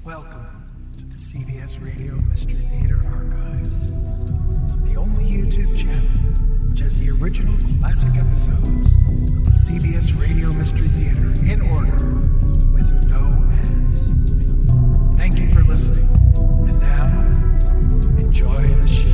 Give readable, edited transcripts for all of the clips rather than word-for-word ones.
Welcome to the CBS Radio Mystery Theater Archives, the only YouTube channel which has the original classic episodes of the CBS Radio Mystery Theater in order with no ads. Thank you for listening, and now, enjoy the show.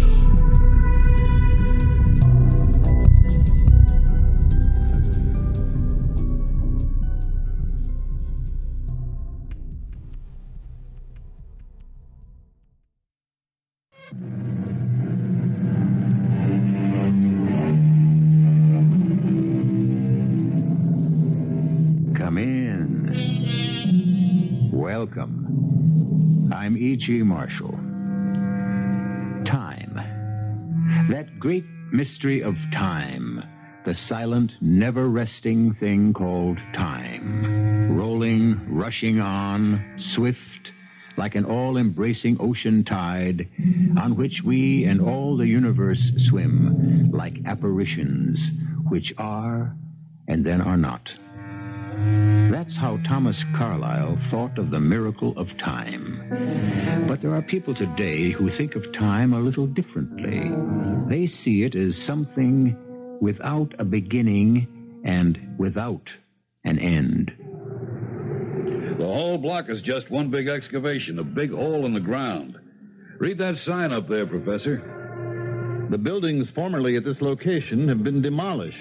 Welcome. I'm H.G. Marshall. Time. That great mystery of time. The silent, never-resting thing called time. Rolling, rushing on, swift, like an all-embracing ocean tide, on which we and all the universe swim, like apparitions, which are and then are not. That's how Thomas Carlyle thought of the miracle of time. But there are people today who think of time a little differently. They see it as something without a beginning and without an end. The whole block is just one big excavation, a big hole in the ground. Read that sign up there, Professor. The buildings formerly at this location have been demolished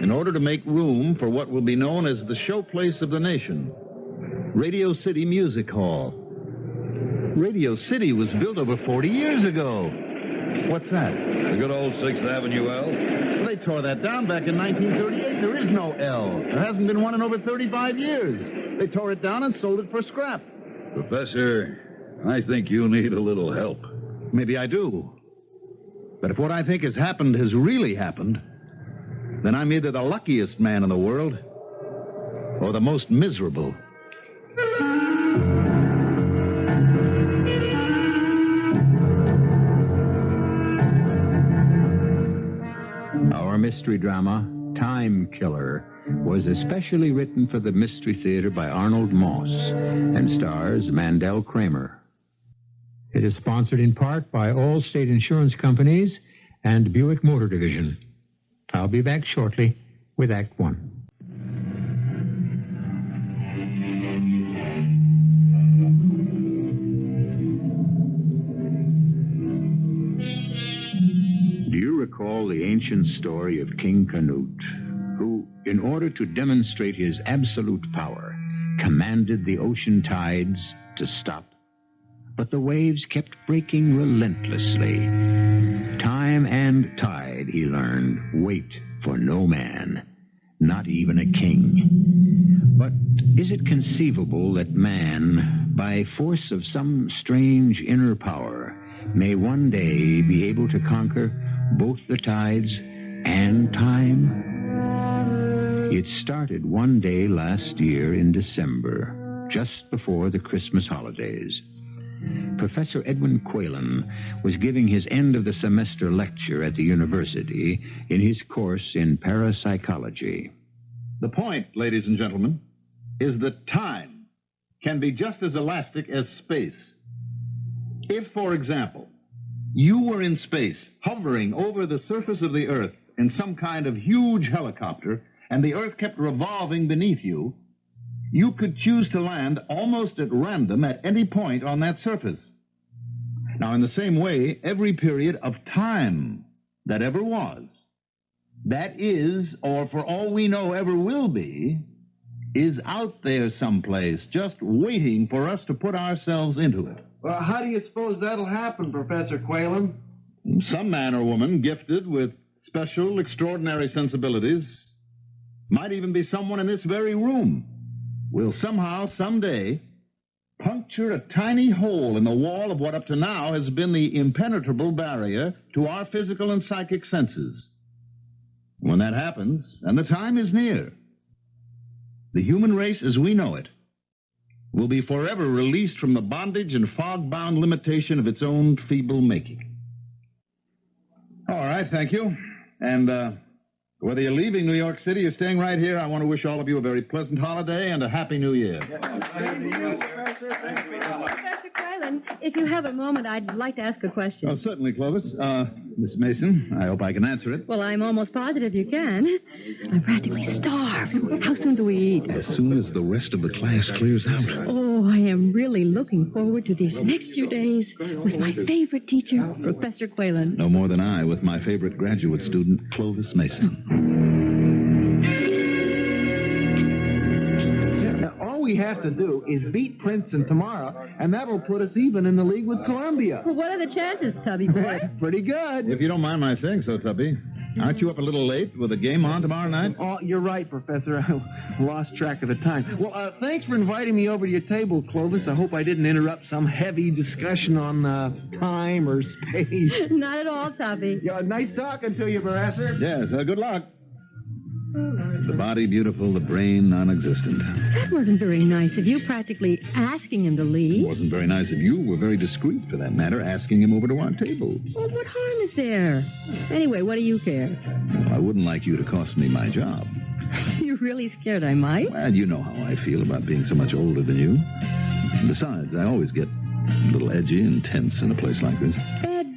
in order to make room for what will be known as the showplace of the nation, Radio City Music Hall. Radio City was built over 40 years ago. What's that? The good old 6th Avenue L. They tore that down back in 1938. There is no L. There hasn't been one in over 35 years. They tore it down and sold it for scrap. Professor, I think you need a little help. Maybe I do. But if what I think has happened has really happened, then I'm either the luckiest man in the world or the most miserable. Our mystery drama, Time Killer, was especially written for the Mystery Theater by Arnold Moss and stars Mandel Kramer. It is sponsored in part by all state insurance companies and Buick Motor Division. I'll be back shortly with Act One. Do you recall the ancient story of King Canute, who, in order to demonstrate his absolute power, commanded the ocean tides to stop? But the waves kept breaking relentlessly. Time and tide, he learned, wait for no man, not even a king. But is it conceivable that man, by force of some strange inner power, may one day be able to conquer both the tides and time? It started one day last year in December, just before the Christmas holidays. Professor Edwin Quaylen was giving his end-of-the-semester lecture at the university in his course in parapsychology. The point, ladies and gentlemen, is that time can be just as elastic as space. If, for example, you were in space, hovering over the surface of the Earth in some kind of huge helicopter, and the Earth kept revolving beneath you, you could choose to land almost at random at any point on that surface. Now, in the same way, every period of time that ever was, that is, or for all we know ever will be, is out there someplace, just waiting for us to put ourselves into it. Well, how do you suppose that'll happen, Professor Quaylen? Some man or woman gifted with special, extraordinary sensibilities, might even be someone in this very room, will somehow, someday, puncture a tiny hole in the wall of what up to now has been the impenetrable barrier to our physical and psychic senses. When that happens, and the time is near, the human race as we know it will be forever released from the bondage and fog-bound limitation of its own feeble making. All right, thank you. And Whether you're leaving New York City or staying right here, I want to wish all of you a very pleasant holiday and a happy New Year. Professor Quaylen, if you have a moment, I'd like to ask a question. Oh, certainly, Clovis. Miss Mason, I hope I can answer it. Well, I'm almost positive you can. I'm practically starved. How soon do we eat? As soon as the rest of the class clears out. Oh, I am really looking forward to these next few days with my favorite teacher, Professor Quaylen. No more than I with my favorite graduate student, Clovis Mason. All we have to do is beat Princeton tomorrow, and that'll put us even in the league with Columbia. Well, what are the chances, Tubby boy? Pretty good. If you don't mind my saying so, Tuppy, aren't you up a little late with the game on tomorrow night? Oh, you're right, Professor. I lost track of the time. Well, thanks for inviting me over to your table, Clovis. I hope I didn't interrupt some heavy discussion on time or space. Not at all, Tubby. Yeah, nice talking to you, Professor. Yes, good luck. The body beautiful, the brain non-existent. That wasn't very nice of you, practically asking him to It leave. wasn't very nice of you. We're very discreet, for that matter, asking him over to our table. Well, what harm is there? Anyway, what do you care? I wouldn't like you to cost me my job. You're really scared I might? Well, you know how I feel about being so much older than you. Besides, I always get a little edgy and tense in a place like this. Ed,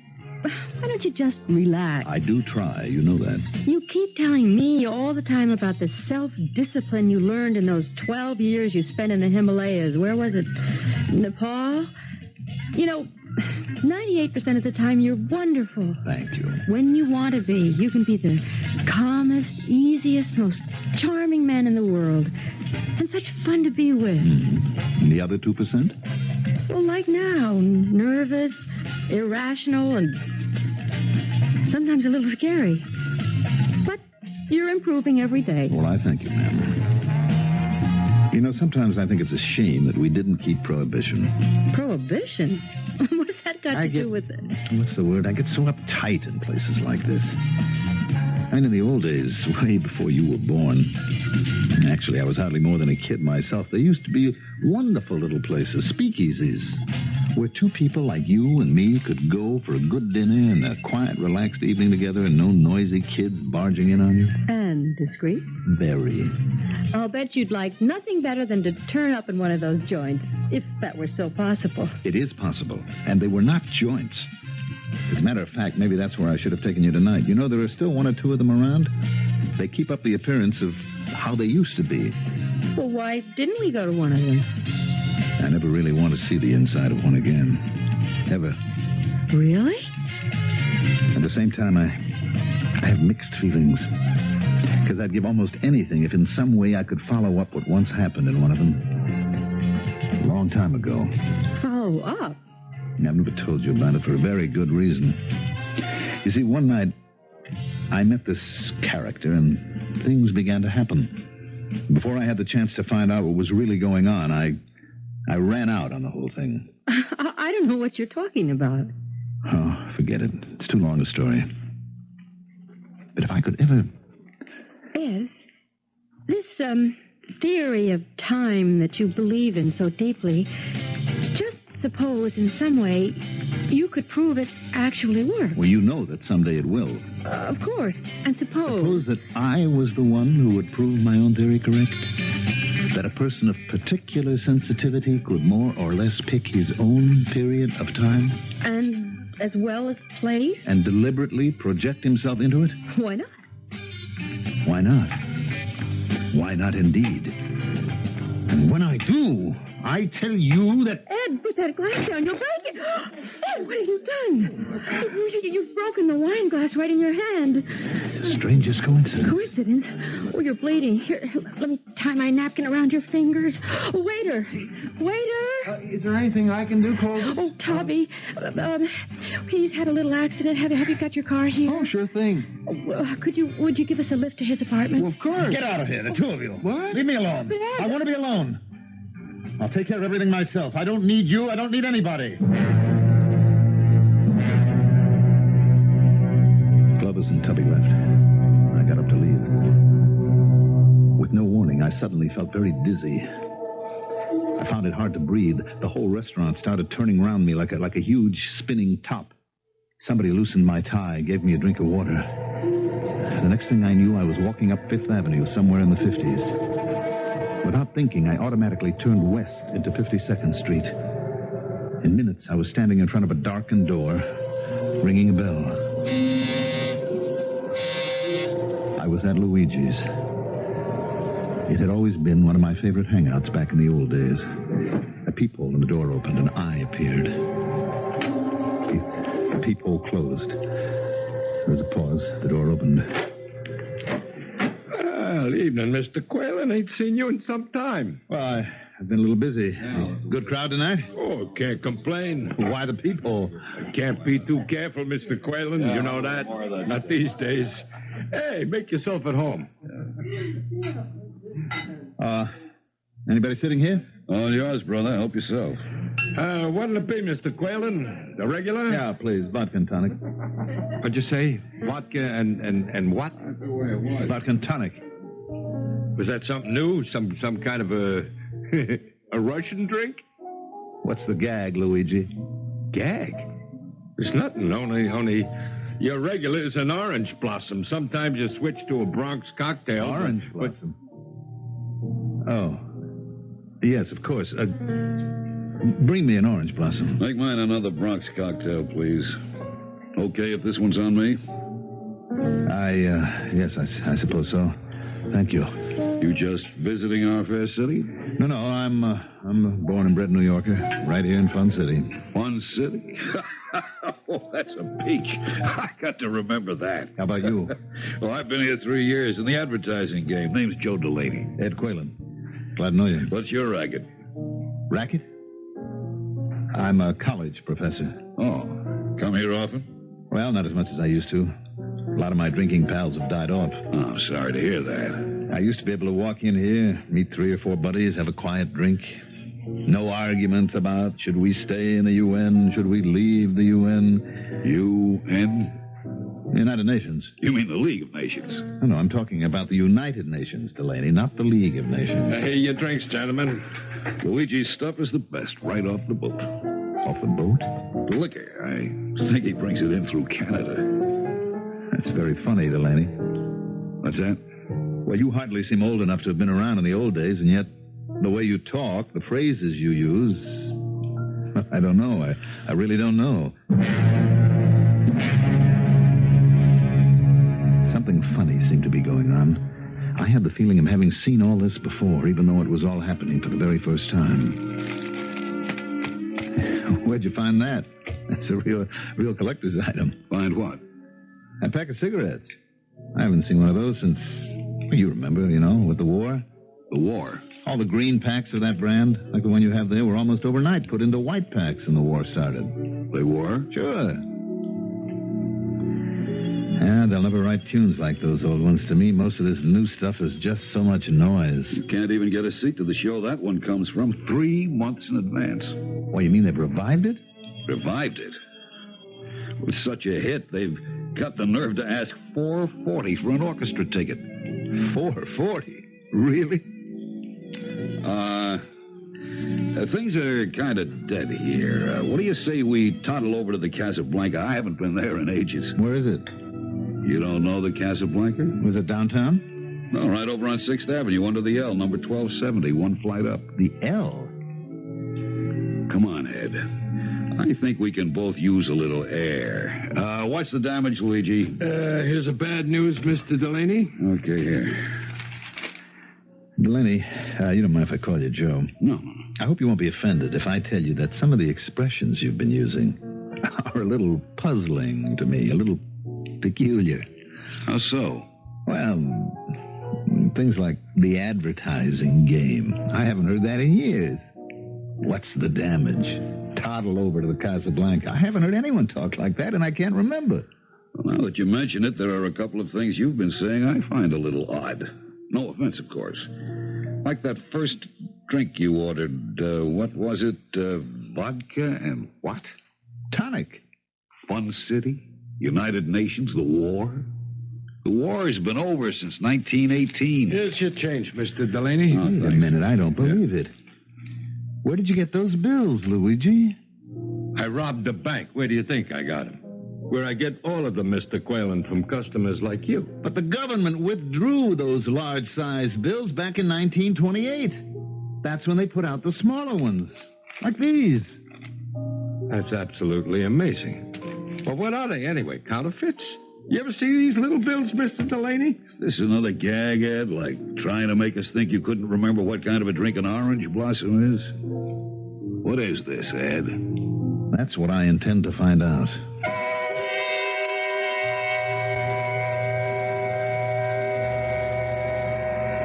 why don't you just relax? I do try, you know that. You keep telling me all the time about the self-discipline you learned in those 12 years you spent in the Himalayas. Where was it? Nepal? You know, 98% of the time you're wonderful. Thank you. When you want to be, you can be the calmest, easiest, most charming man in the world. And such fun to be with. And the other 2%? Well, like now, nervous, irrational, and sometimes a little scary. But you're improving every day. Well, I thank you, ma'am. You know, sometimes I think it's a shame that we didn't keep prohibition. Prohibition? What's that got to do with it? What's the word? I get so uptight in places like this. And in the old days, way before you were born, actually, I was hardly more than a kid myself, there used to be wonderful little places, speakeasies, where two people like you and me could go for a good dinner and a quiet, relaxed evening together and no noisy kids barging in on you. And discreet? Very. I'll bet you'd like nothing better than to turn up in one of those joints, if that were still possible. It is possible, and they were not joints. As a matter of fact, maybe that's where I should have taken you tonight. You know, there are still one or two of them around. They keep up the appearance of how they used to be. Well, why didn't we go to one of them? I never really want to see the inside of one again. Ever. Really? At the same time, I have mixed feelings. Because I'd give almost anything if in some way I could follow up what once happened in one of them. A long time ago. Follow up? I've never told you about it for a very good reason. You see, one night, I met this character, and things began to happen. Before I had the chance to find out what was really going on, I ran out on the whole thing. I don't know what you're talking about. Oh, forget it. It's too long a story. But if I could ever... Ed, this, theory of time that you believe in so deeply, just suppose in some way you could prove it actually works. Well, you know that someday it will. Of course. And Suppose that I was the one who would prove my own theory correct? That a person of particular sensitivity could more or less pick his own period of time? And as well as place? And deliberately project himself into it? Why not? Why not? Why not indeed? And when I do, I tell you that... Ed, put that glass down. You'll break it. Ed, what have you done? You've broken the wine glass right in your hand. It's the strangest coincidence. Coincidence? Oh, you're bleeding. Here, let me tie my napkin around your fingers. Oh, waiter. Waiter! Is there anything I can do, Clovis? Oh, Tubby. He's had a little accident. Have you got your car here? Oh, sure thing. Would you give us a lift to his apartment? Well, of course. Get out of here, the two of you. What? Leave me alone. I want to be alone. I'll take care of everything myself. I don't need you. I don't need anybody. Clovis and Tubby left. I got up to leave. With no warning, I suddenly felt very dizzy. I found it hard to breathe. The whole restaurant started turning around me like a huge spinning top. Somebody loosened my tie, gave me a drink of water. The next thing I knew, I was walking up Fifth Avenue somewhere in the 50s. Without thinking, I automatically turned west into 52nd Street. In minutes, I was standing in front of a darkened door, ringing a bell. I was at Luigi's. It had always been one of my favorite hangouts back in the old days. A peephole in the door opened, an eye appeared. The peephole closed. There was a pause. The door opened. Well, evening, Mr. Quaylen. Ain't seen you in some time. Well, I've been a little busy. Good crowd tonight? Oh, can't complain. Why the peephole? Can't be too careful, Mr. Quaylen. You know that. Not these days. Hey, make yourself at home. Anybody sitting here? All yours, brother. Help yourself. What'll it be, Mr. Quaylen? The regular? Yeah, please. Vodka and tonic. What'd you say? Vodka and what? Vodka and tonic. Was that something new? Some kind of a a Russian drink? What's the gag, Luigi? Gag? There's nothing. Only your regular is an orange blossom. Sometimes you switch to a Bronx cocktail. Orange blossom? Oh. Yes, of course. Bring me an orange blossom. Make mine another Bronx cocktail, please. Okay if this one's on me? Yes, I suppose so. Thank you. You just visiting our fair city? No, I'm a born and bred New Yorker, right here in Fun City. Fun City? Oh, that's a peach. I got to remember that. How about you? Well, I've been here 3 years in the advertising game. Name's Joe Delaney. Ed Quaylen. Glad to know you. What's your racket? Racket? I'm a college professor. Oh, come here often? Well, not as much as I used to. A lot of my drinking pals have died off. Oh, I'm sorry to hear that. I used to be able to walk in here, meet 3 or 4 buddies, have a quiet drink. No arguments about should we stay in the UN, should we leave the UN. UN? United Nations. You mean the League of Nations? No, I'm talking about the United Nations, Delaney, not the League of Nations. Hey, your drinks, gentlemen. Luigi's stuff is the best, right off the boat. Off the boat? The liquor. I think he brings it in through Canada. That's very funny, Delaney. What's that? Well, you hardly seem old enough to have been around in the old days, and yet the way you talk, the phrases you use, I don't know. I really don't know. Something funny seemed to be going on. I had the feeling of having seen all this before, even though it was all happening for the very first time. Where'd you find that? That's a real collector's item. Find what? A pack of cigarettes. I haven't seen one of those since, well, you remember, with the war. The war? All the green packs of that brand, like the one you have there, were almost overnight put into white packs and the war started. They were? Sure. Yeah, they'll never write tunes like those old ones. To me, most of this new stuff is just so much noise. You can't even get a seat to the show that one comes from 3 months in advance. What, you mean they've revived it? Revived it? With such a hit, they've got the nerve to ask $4.40 for an orchestra ticket. $4.40? Really? Things are kind of dead here. What do you say we toddle over to the Casablanca? I haven't been there in ages. Where is it? You don't know the Casablanca? Was it downtown? No, right over on 6th Avenue, under the L, number 1270, one flight up. The L? Come on, Ed. I think we can both use a little air. What's the damage, Luigi? Here's the bad news, Mr. Delaney. Okay, here. Delaney, you don't mind if I call you Joe? No. I hope you won't be offended if I tell you that some of the expressions you've been using are a little puzzling to me, a little peculiar. How so? Well, things like the advertising game. I haven't heard that in years. What's the damage? Toddle over to the Casablanca. I haven't heard anyone talk like that, and I can't remember. Well, now that you mention it, there are a couple of things you've been saying I find a little odd. No offense, of course. Like that first drink you ordered. What was it? Vodka and what? Tonic. Fun City? United Nations? The war? The war has been over since 1918. Here's your change, Mr. Delaney. Wait a minute. I don't believe it. Where did you get those bills, Luigi? I robbed a bank. Where do you think I got them? where I get all of them, Mr. Quaylen, from customers like you. But the government withdrew those large-sized bills back in 1928. That's when they put out the smaller ones, like these. That's absolutely amazing. Well, what are they anyway? Counterfeits? You ever see these little bills, Mr. Delaney? Is this another gag, Ed? Like trying to make us think you couldn't remember what kind of a drink an orange blossom is? What is this, Ed? That's what I intend to find out.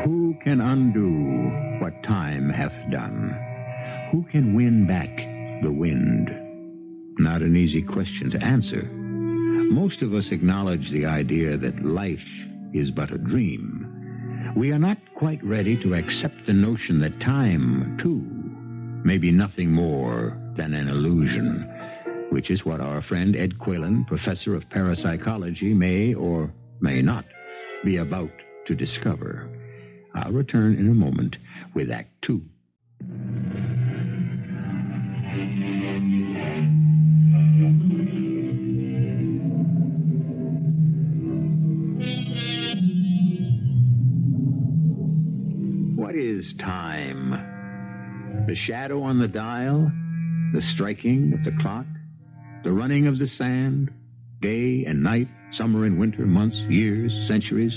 Who can undo what time hath done? Who can win back the wind? Not an easy question to answer. Most of us acknowledge the idea that life is but a dream. We are not quite ready to accept the notion that time, too, may be nothing more than an illusion, which is what our friend Ed Quaylen, professor of parapsychology, may or may not be about to discover. I'll return in a moment with Act Two. What is time? The shadow on the dial? The striking of the clock? The running of the sand? Day and night? Summer and winter? Months? Years? Centuries?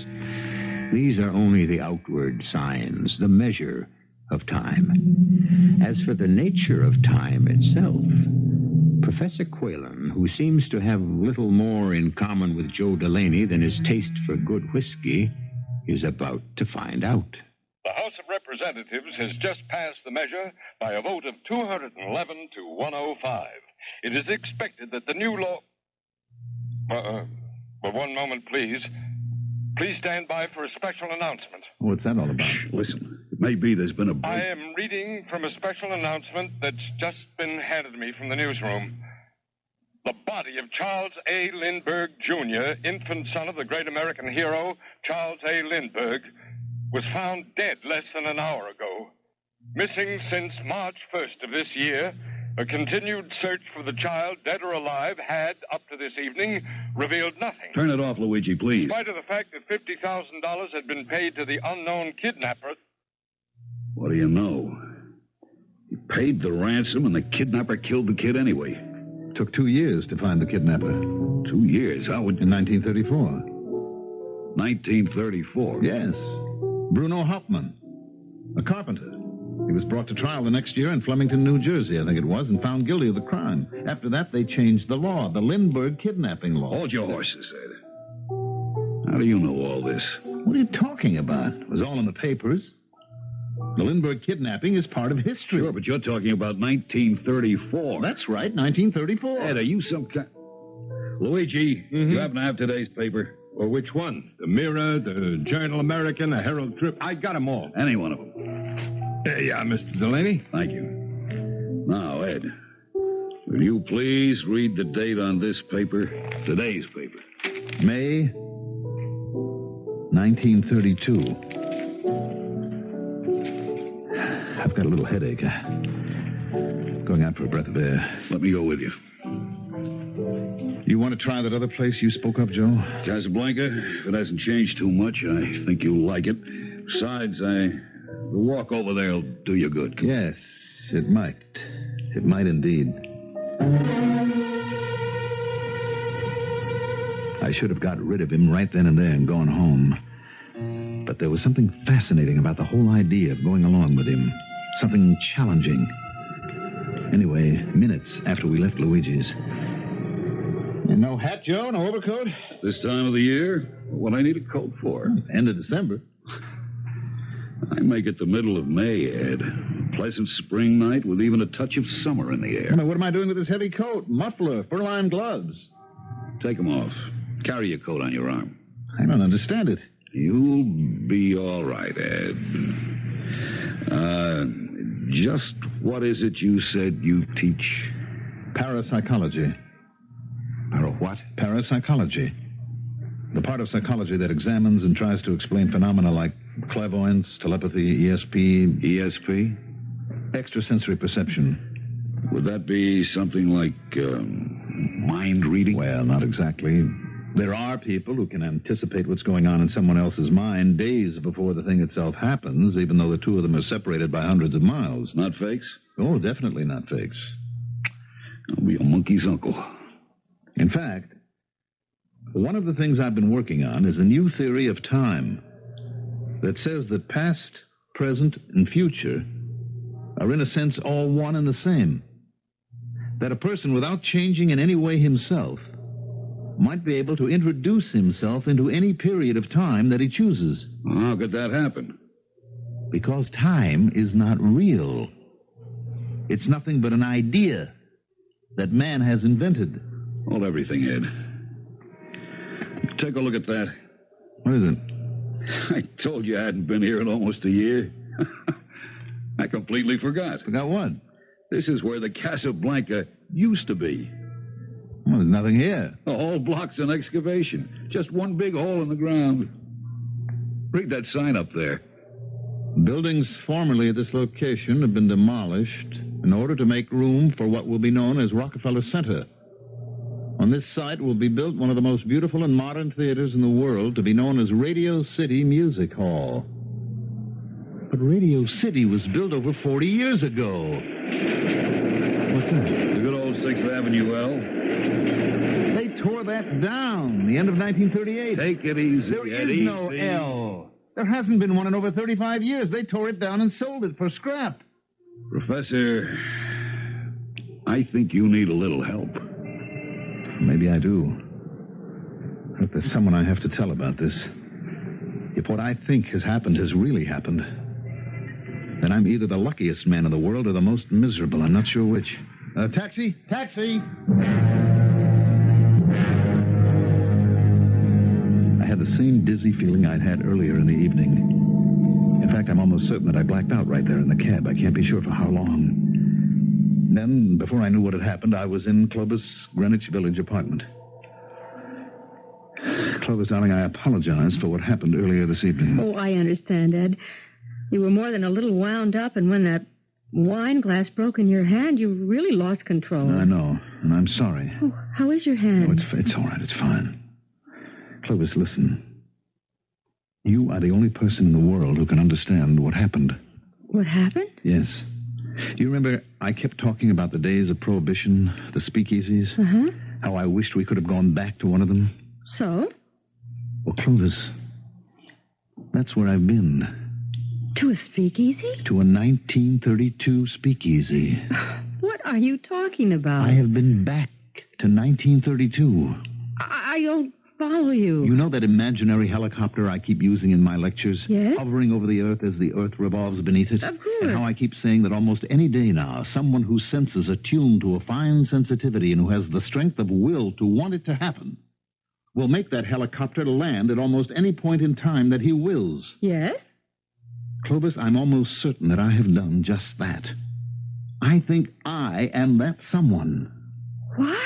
These are only the outward signs, the measure of time. As for the nature of time itself, Professor Quaylen, who seems to have little more in common with Joe Delaney than his taste for good whiskey, is about to find out. The House of Representatives has just passed the measure by a vote of 211 to 105. It is expected that the new law... But one moment, please. Please stand by for a special announcement. What's that all about? Listen, it may be there's been a break. I am reading from a special announcement that's just been handed to me from the newsroom. The body of Charles A. Lindbergh, Jr., infant son of the great American hero, Charles A. Lindbergh, was found dead less than an hour ago. Missing since March 1st of this year, a continued search for the child, dead or alive, had, up to this evening, revealed nothing. Turn it off, Luigi, please. In spite of the fact that $50,000 had been paid to the unknown kidnapper. What do you know? He paid the ransom and the kidnapper killed the kid anyway. Took 2 years to find the kidnapper. 2 years? How would... In 1934. 1934? Yes. Bruno Hauptmann, a carpenter. He was brought to trial the next year in Flemington, New Jersey, I think it was, and found guilty of the crime. After that, they changed the law, the Lindbergh kidnapping law. Hold your horses, Ed. How do you know all this? What are you talking about? It was all in the papers. The Lindbergh kidnapping is part of history. Sure, but you're talking about 1934. That's right, 1934. Ed, are you some kind... Luigi, you happen to have today's paper? Or which one? The Mirror, the Journal American, the Herald Tribune? I got them all. Any one of them. Yeah, Mr. Delaney. Thank you. Now, Ed, will you please read the date on this paper? Today's paper. May 1932. I've got a little headache. Going out for a breath of air. Let me go with you. You want to try that other place you spoke of, Joe? Casablanca, if it hasn't changed too much, I think you'll like it. Besides, the walk over there will do you good. Yes, it might. It might indeed. I should have got rid of him right then and there and gone home. But there was something fascinating about the whole idea of going along with him. Something challenging. Anyway, minutes after we left Luigi's. And no hat, Joe? No overcoat? This time of the year? What I need a coat for? End of December. I make it the middle of May, Ed. Pleasant spring night with even a touch of summer in the air. What am I doing with this heavy coat? Muffler, fur-lined gloves. Take them off. Carry your coat on your arm. I don't understand it. You'll be all right, Ed. Just what is it you said you teach? Parapsychology. What? Parapsychology. The part of psychology that examines and tries to explain phenomena like clairvoyance, telepathy, ESP. ESP? Extrasensory perception. Would that be something like mind reading? Well, not exactly. There are people who can anticipate what's going on in someone else's mind days before the thing itself happens, even though the two of them are separated by hundreds of miles. Not fakes? Oh, definitely not fakes. I'll be a monkey's uncle. In fact, one of the things I've been working on is a new theory of time that says that past, present, and future are in a sense all one and the same. That a person, without changing in any way himself, might be able to introduce himself into any period of time that he chooses. How could that happen? Because time is not real. It's nothing but an idea that man has invented. Hold everything, Ed. Take a look at that. What is it? I told you I hadn't been here in almost a year. I completely forgot. Forgot what? This is where the Casablanca used to be. Well, there's nothing here. The whole block's an excavation. Just one big hole in the ground. Read that sign up there. Buildings formerly at this location have been demolished in order to make room for what will be known as Rockefeller Center. On this site will be built one of the most beautiful and modern theaters in the world, to be known as Radio City Music Hall. But Radio City was built over 40 years ago. What's that? The good old 6th Avenue L. They tore that down the end of 1938. Take it easy, There is Eddie. no L. There hasn't been one in over 35 years. They tore it down and sold it for scrap. Professor, I think you need a little help. Maybe I do. Look, there's someone I have to tell about this. If what I think has happened has really happened, then I'm either the luckiest man in the world or the most miserable. I'm not sure which. Taxi? Taxi! I had the same dizzy feeling I'd had earlier in the evening. In fact, I'm almost certain that I blacked out right there in the cab. I can't be sure for how long. Then, before I knew what had happened, I was in Clovis' Greenwich Village apartment. Clovis, darling, I apologize for what happened earlier this evening. Oh, I understand, Ed. You were more than a little wound up, and when that wine glass broke in your hand, you really lost control. I know, and I'm sorry. Oh, how is your hand? No, it's all right. It's fine. Clovis, listen. You are the only person in the world who can understand what happened. What happened? Yes. Do you remember I kept talking about the days of Prohibition, the speakeasies? Uh-huh. How I wished we could have gone back to one of them? So? Well, Clovis, that's where I've been. To a speakeasy? To a 1932 speakeasy. What are you talking about? I have been back to 1932. I don't follow you. You know that imaginary helicopter I keep using in my lectures? Yes? Hovering over the earth as the earth revolves beneath it? Of course. And how I keep saying that almost any day now, someone whose senses are tuned to a fine sensitivity and who has the strength of will to want it to happen will make that helicopter land at almost any point in time that he wills. Yes? Clovis, I'm almost certain that I have done just that. I think I am that someone. What?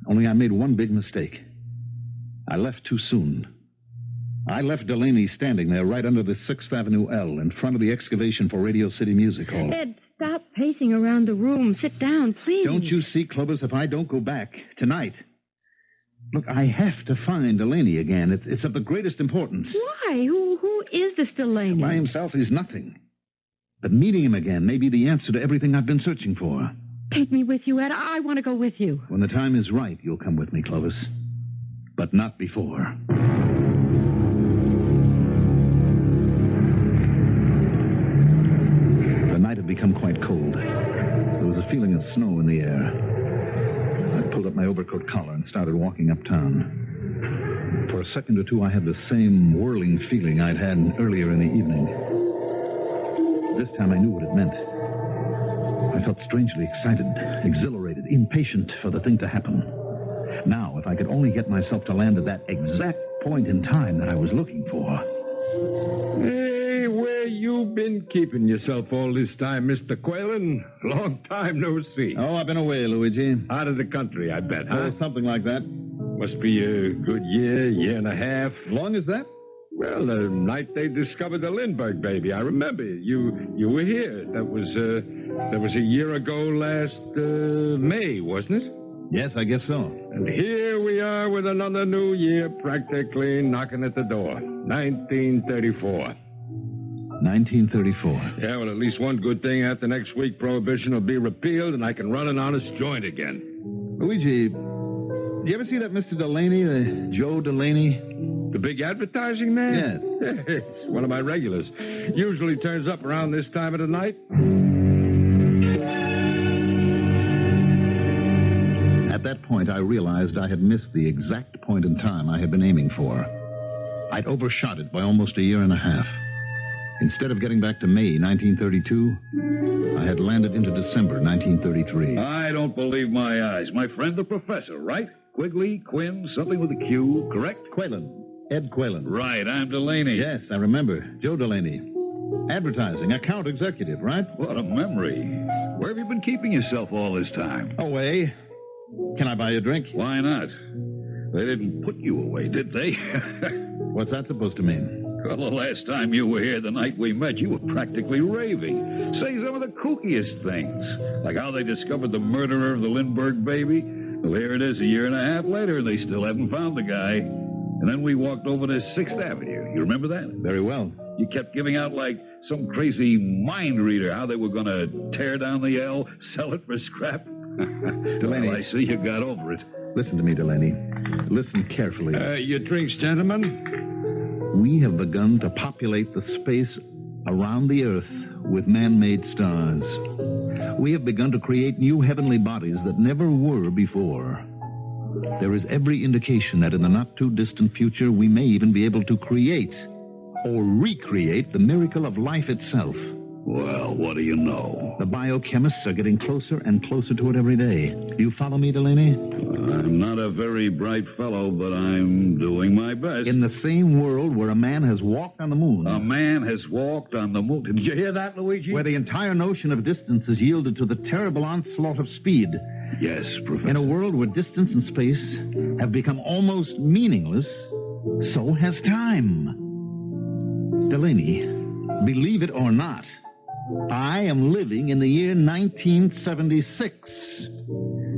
Only I made one big mistake. I left too soon. I left Delaney standing there right under the 6th Avenue L in front of the excavation for Radio City Music Hall. Ed, stop pacing around the room. Sit down, please. Don't you see, Clovis, if I don't go back tonight... Look, I have to find Delaney again. It's of the greatest importance. Why? Who is this Delaney? By himself, he's nothing. But meeting him again may be the answer to everything I've been searching for. Take me with you, Ed. I want to go with you. When the time is right, you'll come with me, Clovis. But not before. The night had become quite cold. There was a feeling of snow in the air. I pulled up my overcoat collar and started walking uptown. For a second or two, I had the same whirling feeling I'd had earlier in the evening. This time I knew what it meant. I felt strangely excited, exhilarated, impatient for the thing to happen. Now, if I could only get myself to land at that exact point in time that I was looking for. Hey, where you been keeping yourself all this time, Mr. Quaylen? Long time no see. Oh, I've been away, Luigi. Out of the country, I bet, huh? Oh, something like that. Must be a good year and a half. Long as that? Well, the night they discovered the Lindbergh baby, I remember. You were here. That was a year ago last May, wasn't it? Yes, I guess so. And here we are with another new year practically knocking at the door. 1934. 1934. Yeah, well, at least one good thing after next week, Prohibition will be repealed and I can run an honest joint again. Luigi, did you ever see that Mr. Delaney, Joe Delaney? The big advertising man? Yes. It's one of my regulars. Usually turns up around this time of the night. At that point, I realized I had missed the exact point in time I had been aiming for. I'd overshot it by almost a year and a half. Instead of getting back to May 1932, I had landed into December 1933. I don't believe my eyes. My friend the professor, right? Quigley, Quinn, something with a Q, correct? Quaylen. Ed Quaylen. Right, I'm Delaney. Yes, I remember. Joe Delaney. Advertising, account executive, right? What a memory. Where have you been keeping yourself all this time? Away. Can I buy you a drink? Why not? They didn't put you away, did they? What's that supposed to mean? Well, the last time you were here, the night we met, you were practically raving, saying some of the kookiest things, like how they discovered the murderer of the Lindbergh baby. Well, here it is a year and a half later, and they still haven't found the guy. And then we walked over to 6th Avenue. You remember that? Very well. You kept giving out like some crazy mind reader how they were going to tear down the L, sell it for scrap. Delaney. Well, I see you got over it. Listen to me, Delaney. Listen carefully. Your drinks, gentlemen? We have begun to populate the space around the Earth with man-made stars. We have begun to create new heavenly bodies that never were before. There is every indication that in the not-too-distant future we may even be able to create or recreate the miracle of life itself. Well, what do you know? The biochemists are getting closer and closer to it every day. Do you follow me, Delaney? I'm not a very bright fellow, but I'm doing my best. In the same world where a man has walked on the moon. A man has walked on the moon. Did you hear that, Luigi? Where the entire notion of distance is yielded to the terrible onslaught of speed. Yes, Professor. In a world where distance and space have become almost meaningless, so has time. Delaney, believe it or not, I am living in the year 1976.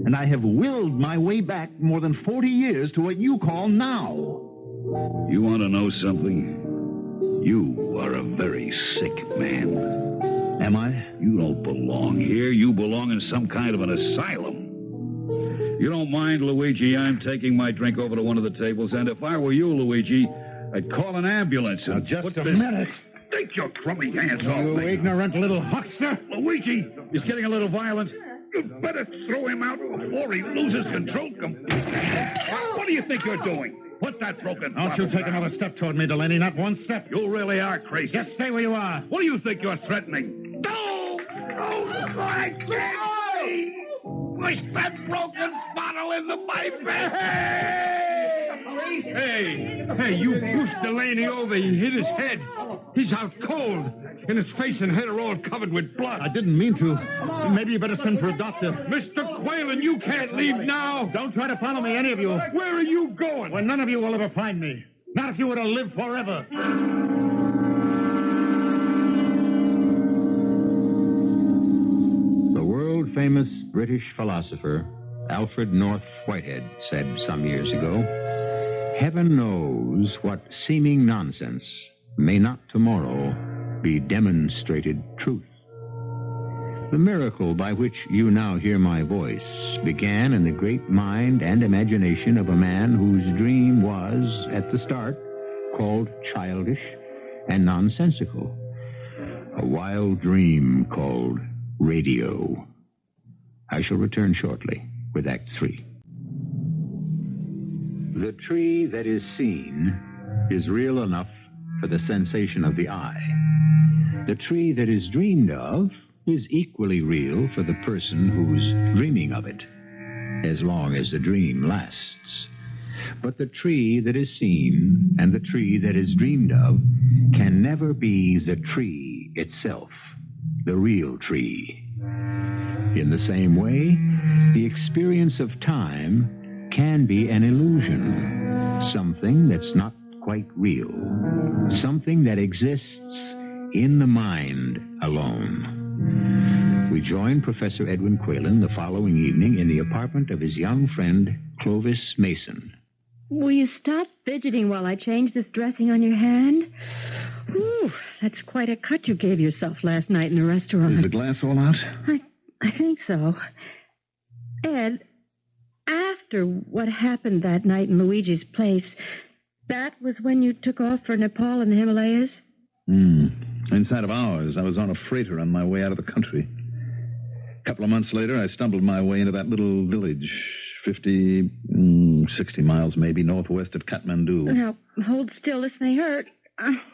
And I have willed my way back more than 40 years to what you call now. You want to know something? You are a very sick man. Am I? You don't belong here. You belong in some kind of an asylum. You don't mind, Luigi, I'm taking my drink over to one of the tables, and if I were you, Luigi, I'd call an ambulance. Now, just a minute. Take your crummy hands off You me. ignorant little huckster. Luigi, he's getting a little violent. You'd better throw him out before he loses control. What do you think you're doing? Put that broken Don't you take another step toward me, Delaney. Not one step. You really are crazy. Just stay where you are. What do you think you're threatening? No! No! I can't see! Push that broken bottle into my face! Hey, you pushed Delaney over. He hit his head. He's out cold. And his face and head are all covered with blood. I didn't mean to. Maybe you better send for a doctor. Mr. Quaylen, you can't leave now. Don't try to follow me, any of you. Where are you going? Well, none of you will ever find me. Not if you were to live forever. The world-famous British philosopher Alfred North Whitehead said some years ago, "Heaven knows what seeming nonsense may not tomorrow be demonstrated truth." The miracle by which you now hear my voice began in the great mind and imagination of a man whose dream was, at the start, called childish and nonsensical. A wild dream called radio. I shall return shortly with Act 3. The tree that is seen is real enough for the sensation of the eye. The tree that is dreamed of is equally real for the person who's dreaming of it, as long as the dream lasts. But the tree that is seen and the tree that is dreamed of can never be the tree itself, the real tree. In the same way, the experience of time can be an illusion, something that's not quite real, something that exists in the mind alone. We join Professor Edwin Quaylen the following evening in the apartment of his young friend, Clovis Mason. Will you stop fidgeting while I change this dressing on your hand? Ooh, that's quite a cut you gave yourself last night in the restaurant. Is the glass all out? I think so. Ed, after what happened that night in Luigi's place, that was when you took off for Nepal and the Himalayas? Inside of hours, I was on a freighter on my way out of the country. A couple of months later, I stumbled my way into that little village, 60 miles maybe, northwest of Kathmandu. Now, hold still. This may hurt.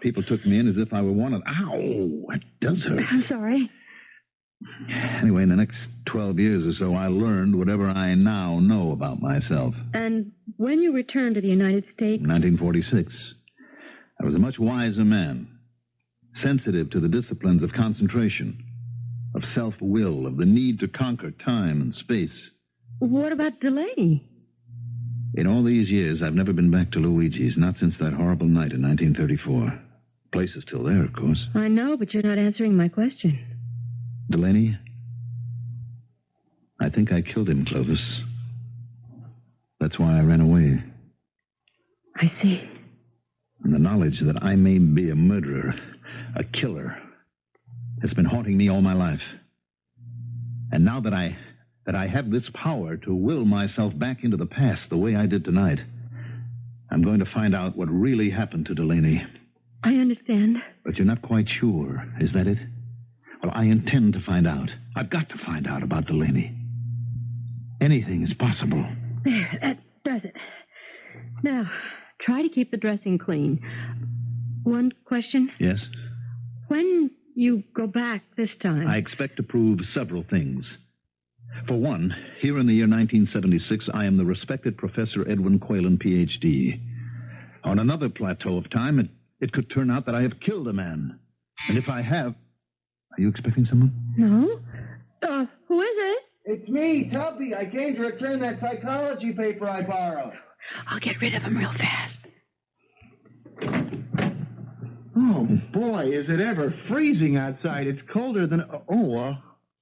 People took me in as if I were wanted. Ow! That does hurt. I'm sorry. Anyway, in the next 12 years or so, I learned whatever I now know about myself. And when you returned to the United States? 1946. I was a much wiser man, sensitive to the disciplines of concentration, of self-will, of the need to conquer time and space. What about Delaney? In all these years, I've never been back to Luigi's, not since that horrible night in 1934. The place is still there, of course. I know, but you're not answering my question. Delaney, I think I killed him, Clovis. That's why I ran away. I see. And the knowledge that I may be a murderer, a killer, has been haunting me all my life. And now that I have this power to will myself back into the past the way I did tonight, I'm going to find out what really happened to Delaney. I understand. But you're not quite sure, is that it? Well, I intend to find out. I've got to find out about Delaney. Anything is possible. There, that does it. Now, try to keep the dressing clean. One question? Yes? When you go back this time? I expect to prove several things. For one, here in the year 1976, I am the respected Professor Edwin Quaylen, Ph.D. On another plateau of time, it could turn out that I have killed a man. And if I have... Are you expecting someone? No. Who is it? It's me, Tubby. I came to return that psychology paper I borrowed. I'll get rid of him real fast. Oh, boy, is it ever freezing outside. It's colder than...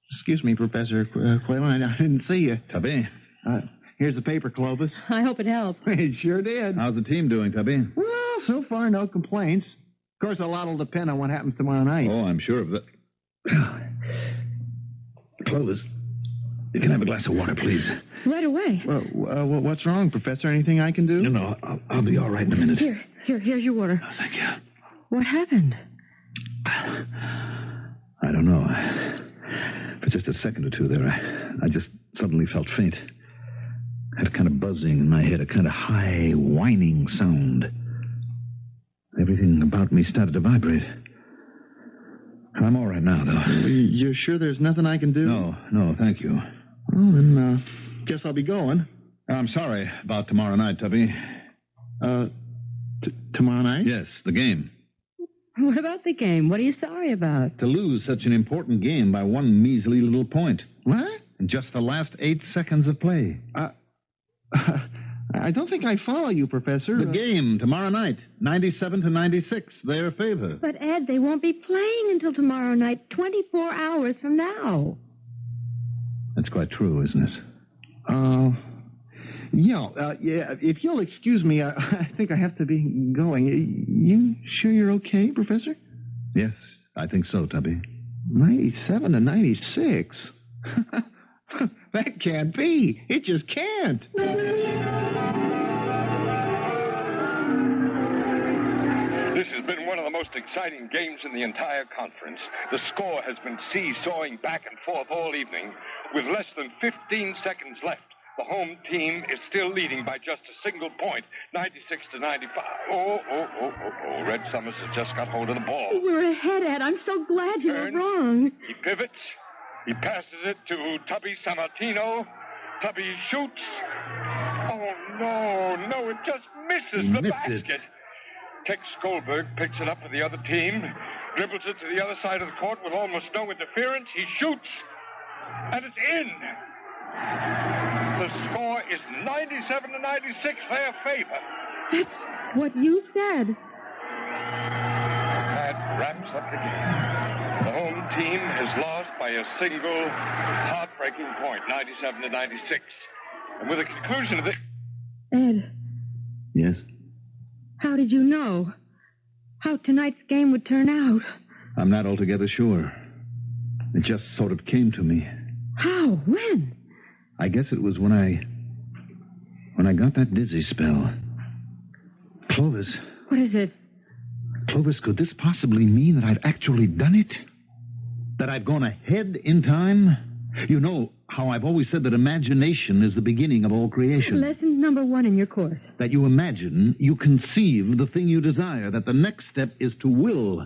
excuse me, Professor Quaylen. I didn't see you. Tubby. Here's the paper, Clovis. I hope it helped. It sure did. How's the team doing, Tubby? Well, so far, no complaints. Of course, a lot will depend on what happens tomorrow night. Oh, I'm sure of that. Clovis, you can have a glass of water, please. Right away. Well, what's wrong, Professor? Anything I can do? No, I'll be all right in a minute. Here's your water. Oh, thank you. What happened? I don't know. For just a second or two there, I just suddenly felt faint. I had a kind of buzzing in my head, a kind of high, whining sound. Everything about me started to vibrate. I'm all right now, though. You're sure there's nothing I can do? No, thank you. Well, then, guess I'll be going. I'm sorry about tomorrow night, Tubby. Tomorrow night? Yes, the game. What about the game? What are you sorry about? To lose such an important game by one measly little point. What? In just the last 8 seconds of play. I don't think I follow you, Professor. The game tomorrow night, 97-96, their favor. But, Ed, they won't be playing until tomorrow night, 24 hours from now. That's quite true, isn't it? Yeah, if you'll excuse me, I think I have to be going. You sure you're okay, Professor? Yes, I think so, Tubby. 97-96? That can't be. It just can't. This has been one of the most exciting games in the entire conference. The score has been seesawing back and forth all evening. With less than 15 seconds left, the home team is still leading by just a single point, 96-95. Oh, Red Summers has just got hold of the ball. We're ahead, Ed. I'm so glad you were wrong. He pivots. He passes it to Tubby Sammartino. Tubby shoots. Oh, no, it just misses the basket. Tex Goldberg picks it up for the other team, dribbles it to the other side of the court with almost no interference. He shoots, and it's in. The score is 97-96, their favor. That's what you said. That wraps up the game. The home team has lost by a single heartbreaking point, 97-96. And with the conclusion of this... Ed, Yes? how did you know how tonight's game would turn out? I'm not altogether sure. It just sort of came to me. How? When? I guess it was when I got that dizzy spell. Clovis. What is it? Clovis, could this possibly mean that I've actually done it? That I've gone ahead in time? You know how I've always said that imagination is the beginning of all creation. Lesson number 1 in your course. That you imagine, you conceive the thing you desire, that the next step is to will,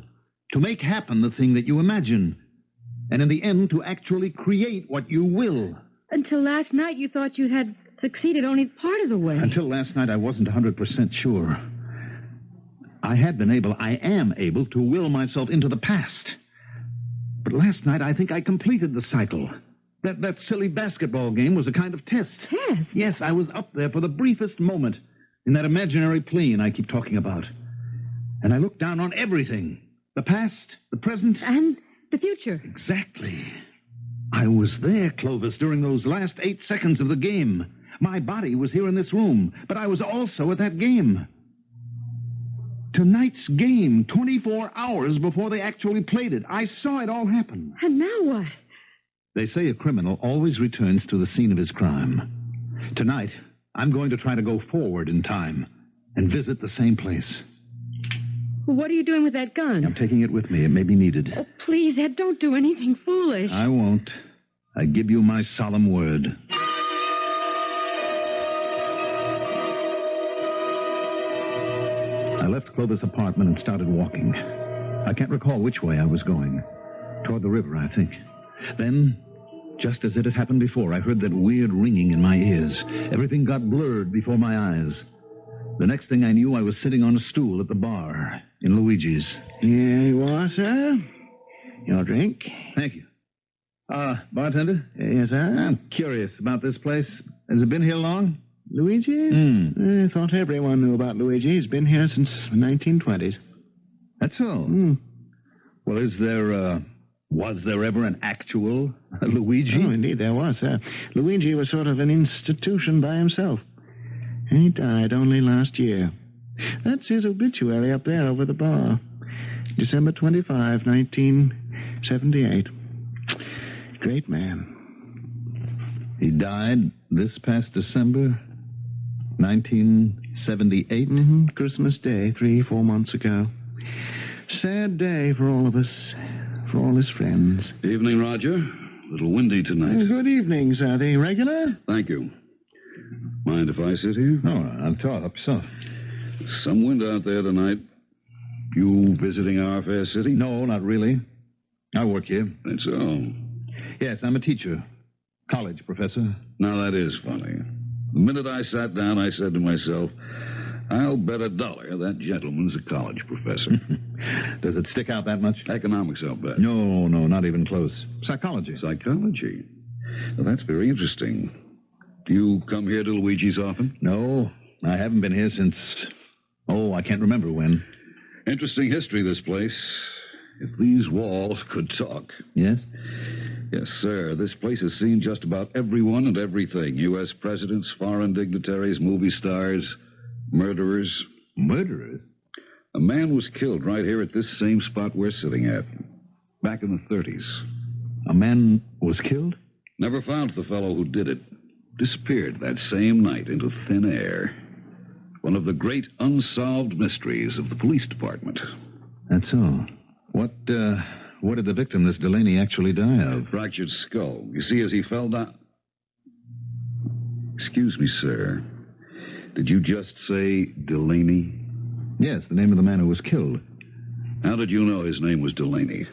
to make happen the thing that you imagine, and in the end, to actually create what you will. Until last night, you thought you had succeeded only part of the way. Until last night, I wasn't 100% sure. I am able to will myself into the past. But last night, I think I completed the cycle. That silly basketball game was a kind of test. Test? Yes, I was up there for the briefest moment in that imaginary plane I keep talking about. And I looked down on everything. The past, the present. And the future. Exactly. I was there, Clovis, during those last 8 seconds of the game. My body was here in this room, but I was also at that game. Tonight's game, 24 hours before they actually played it. I saw it all happen. And now what? They say a criminal always returns to the scene of his crime. Tonight, I'm going to try to go forward in time and visit the same place. What are you doing with that gun? I'm taking it with me. It may be needed. Oh, please, Ed, don't do anything foolish. I won't. I give you my solemn word. I left Clovis' apartment and started walking. I can't recall which way I was going. Toward the river, I think. Then, just as it had happened before, I heard that weird ringing in my ears. Everything got blurred before my eyes. The next thing I knew, I was sitting on a stool at the bar in Luigi's. Here you are, sir. Your drink. Thank you. Bartender? Yes, sir. I'm curious about this place. Has it been here long? Luigi? I thought everyone knew about Luigi. He's been here since the 1920s. That's all. Well, was there ever an actual Luigi? Oh, indeed there was, sir. Luigi was sort of an institution by himself. He died only last year. That's his obituary up there over the bar. December 25, 1978. Great man. He died this past December, 1978? Christmas Day, 3-4 months ago. Sad day for all of us, for all his friends. Evening, Roger. A little windy tonight. Good evening, sir. The regular? Thank you. Mind if I sit here? No, I'm taught up yourself. Some wind out there tonight. You visiting our fair city? No, not really. I work here. That's all. Yes, I'm a teacher. College professor. Now, that is funny. The minute I sat down, I said to myself, I'll bet $1 that gentleman's a college professor. Does it stick out that much? Economics, I'll bet. No, not even close. Psychology. Psychology? Well, that's very interesting. Do you come here to Luigi's often? No, I haven't been here since... I can't remember when. Interesting history, this place. If these walls could talk. Yes? Yes, sir. This place has seen just about everyone and everything. U.S. presidents, foreign dignitaries, movie stars, murderers. Murderers? A man was killed right here at this same spot we're sitting at. Back in the 30s. A man was killed? Never found the fellow who did it. Disappeared that same night into thin air. One of the great unsolved mysteries of the police department. That's all. What did the victim, this Delaney, actually die of? Fractured skull. You see, as he fell down... Excuse me, sir. Did you just say Delaney? Yes, the name of the man who was killed. How did you know his name was Delaney?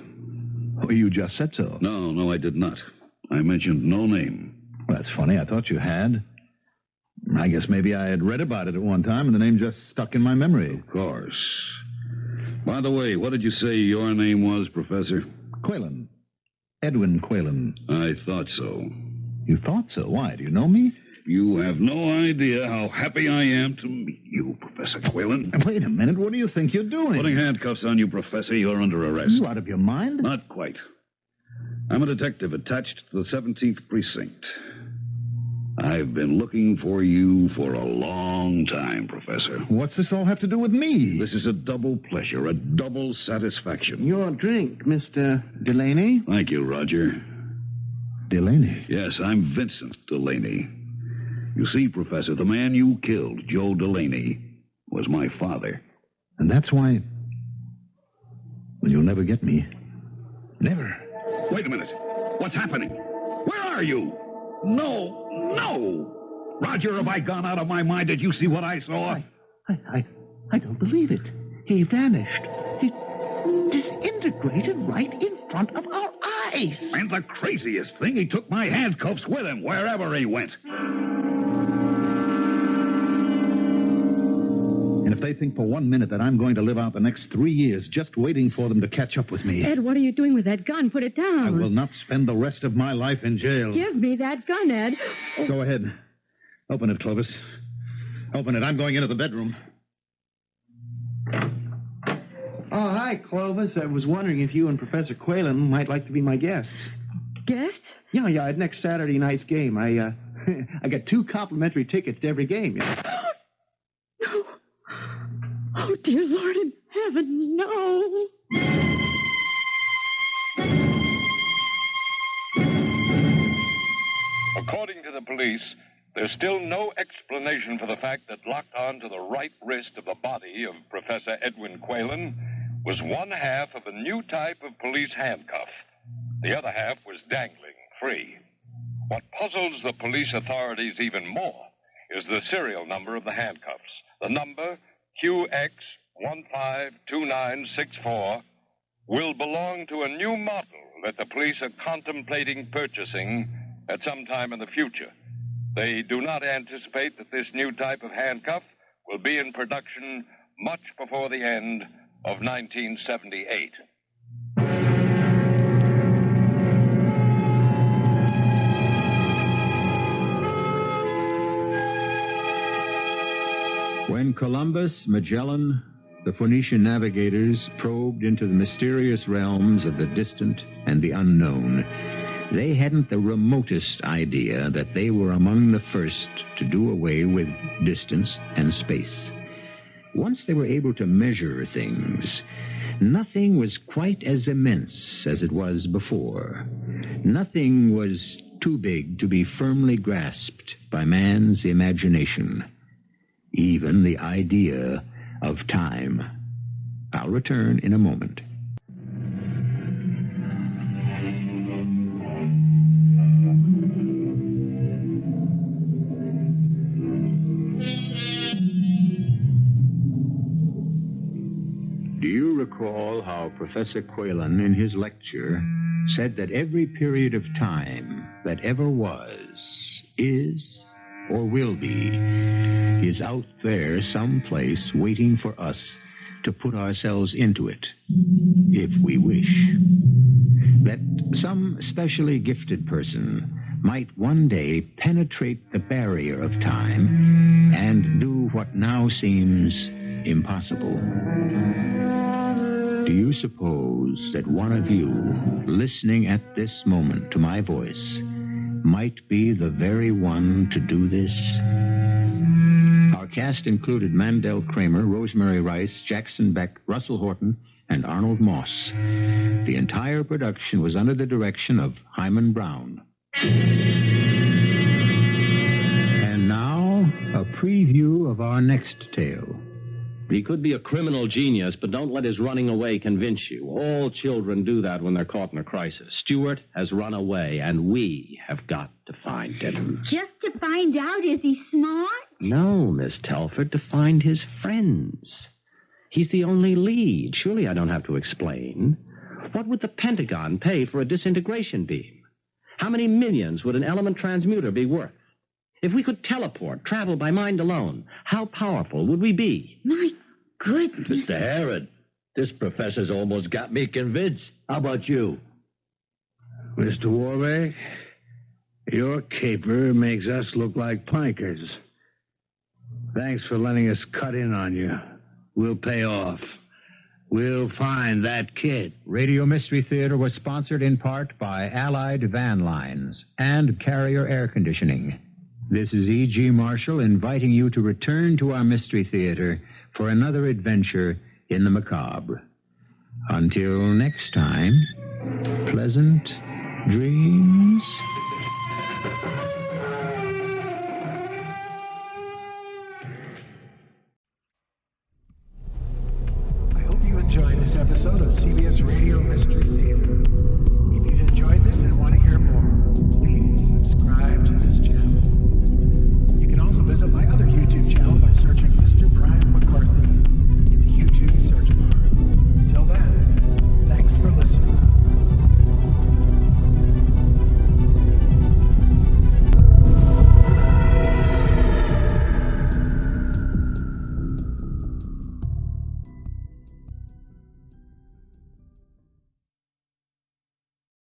Oh, you just said so. No, I did not. I mentioned no name. Well, that's funny. I thought you had. I guess maybe I had read about it at one time, and the name just stuck in my memory. Of course. By the way, what did you say your name was, Professor? Quaylen. Edwin Quaylen. I thought so. You thought so? Why? Do you know me? You have no idea how happy I am to meet you, Professor Quaylen. Wait a minute. What do you think you're doing? Putting handcuffs on you, Professor. You're under arrest. Are you out of your mind? Not quite. I'm a detective attached to the 17th Precinct. I've been looking for you for a long time, Professor. What's this all have to do with me? This is a double pleasure, a double satisfaction. Your drink, Mr. Delaney. Thank you, Roger. Delaney? Yes, I'm Vincent Delaney. You see, Professor, the man you killed, Joe Delaney, was my father. And that's why... Well, you'll never get me. Never. Wait a minute. What's happening? Where are you? No. Roger, have I gone out of my mind? Did you see what I saw? I don't believe it. He vanished. He disintegrated right in front of our eyes. And the craziest thing, he took my handcuffs with him wherever he went. And if they think for 1 minute that I'm going to live out the next 3 years just waiting for them to catch up with me... Ed, what are you doing with that gun? Put it down. I will not spend the rest of my life in jail. Give me that gun, Ed. Go ahead. Open it, Clovis. Open it. I'm going into the bedroom. Oh, hi, Clovis. I was wondering if you and Professor Quaylen might like to be my guests. Guests? Yeah, at next Saturday night's game. I got 2 complimentary tickets to every game. Yeah. No. Oh, dear Lord in heaven, no. According to the police, there's still no explanation for the fact that locked onto the right wrist of the body of Professor Edwin Quaylen was one half of a new type of police handcuff. The other half was dangling, free. What puzzles the police authorities even more is the serial number of the handcuffs. The number, QX152964, will belong to a new model that the police are contemplating purchasing at some time in the future. They do not anticipate that this new type of handcuff will be in production much before the end of 1978. When Columbus, Magellan, the Phoenician navigators probed into the mysterious realms of the distant and the unknown, they hadn't the remotest idea that they were among the first to do away with distance and space. Once they were able to measure things, nothing was quite as immense as it was before. Nothing was too big to be firmly grasped by man's imagination. Even the idea of time. I'll return in a moment. Do you recall how Professor Quaylen, in his lecture, said that every period of time that ever was, is, or will be, is out there someplace waiting for us to put ourselves into it, if we wish. That some specially gifted person might one day penetrate the barrier of time and do what now seems impossible. Do you suppose that one of you, listening at this moment to my voice, might be the very one to do this? Our cast included Mandel, Kramer, Rosemary Rice, Jackson Beck, Russell Horton, and Arnold Moss. The entire production was under the direction of Hyman Brown. And now, a preview of our next tale. He could be a criminal genius, but don't let his running away convince you. All children do that when they're caught in a crisis. Stuart has run away, and we have got to find him. Just to find out, is he smart? No, Miss Telford, to find his friends. He's the only lead. Surely I don't have to explain. What would the Pentagon pay for a disintegration beam? How many millions would an element transmuter be worth? If we could teleport, travel by mind alone, how powerful would we be? My goodness. Mr. Harrod, this professor's almost got me convinced. How about you? Mr. Warbeck, your caper makes us look like pikers. Thanks for letting us cut in on you. We'll pay off. We'll find that kid. Radio Mystery Theater was sponsored in part by Allied Van Lines and Carrier Air Conditioning. This is E.G. Marshall inviting you to return to our Mystery Theater for another adventure in the macabre. Until next time, pleasant dreams. I hope you enjoyed this episode of CBS Radio Mystery Theater. If you've enjoyed this and want to hear more, please subscribe to this channel. You can also visit my other YouTube channel,